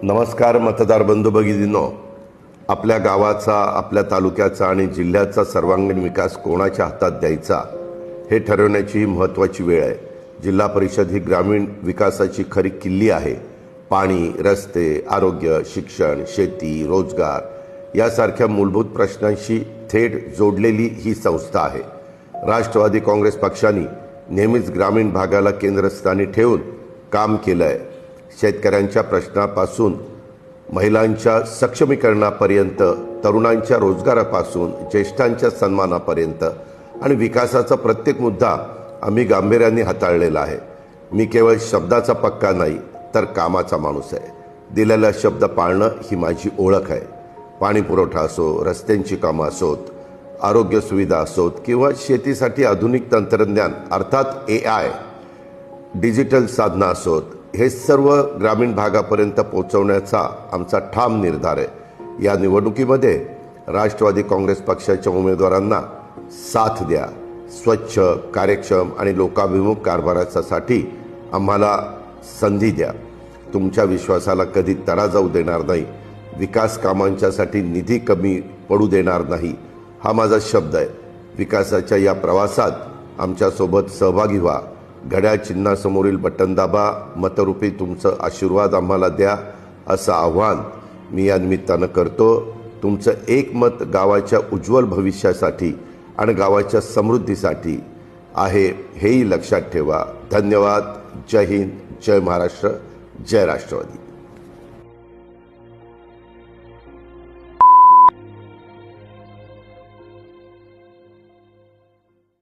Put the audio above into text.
नमस्कार मतदार बंधू भगिनींनो, आपल्या गावाचा, आपल्या तालुक्याचा आणि जिल्ह्याचा सर्वांगीण विकास कोणाच्या हातात द्यायचा हे ठरवण्याची ही महत्त्वाची वेळ आहे। जिल्हा परिषद ही ग्रामीण विकासाची खरी किल्ली आहे। पाणी, रस्ते, आरोग्य, शिक्षण, शेती, रोजगार यासारख्या मूलभूत प्रश्नांशी थेट जोडलेली ही संस्था आहे। राष्ट्रवादी काँग्रेस पक्षाने नेहमीच ग्रामीण भागाला केंद्रस्थानी ठेवून काम केलं आहे। शेतकऱ्यांच्या प्रश्नापासून महिलांच्या सक्षमीकरणापर्यंत, तरुणांच्या रोजगारापासून ज्येष्ठांच्या सन्मानापर्यंत आणि विकासाचा प्रत्येक मुद्दा आम्ही गांभीर्याने हाताळलेला आहे। मी केवळ शब्दाचा पक्का नाही तर कामाचा माणूस आहे। दिलेला शब्द पाळणं ही माझी ओळख आहे। पाणी पुरवठा असो, रस्त्यांची कामं असोत, आरोग्य सुविधा असोत किंवा शेतीसाठी आधुनिक तंत्रज्ञान अर्थात AI, डिजिटल साधनं असोत, हे सर्व ग्रामीण भागापर्यंत पोहोचवण्याचा आमचा ठाम निर्धार आहे। या निवडणुकीमध्ये राष्ट्रवादी काँग्रेस पक्षाच्या उमेदवारांना साथ द्या। स्वच्छ, कार्यक्षम आणि लोकाभिमुख कारभारासाठी आम्हाला संधी द्या। तुमच्या विश्वासाला कधी तडा जाऊ देणार नाही। विकास कामांच्यासाठी निधी कमी पडू देणार नाही, हा माझा शब्द आहे। विकासाच्या या प्रवासात आमच्यासोबत सहभागी व्हा। घड्याळ चिन्हासमोरील बटन दाबा, मतरूपी तुमचं आशीर्वाद आम्हाला द्या, असं आव्हान मी या निमित्तानं करतो। तुमचं एक मत गावाच्या उज्ज्वल भविष्यासाठी आणि गावाच्या समृद्धीसाठी आहे, हेही लक्षात ठेवा। धन्यवाद। जय हिंद, जय महाराष्ट्र, जय राष्ट्रवादी।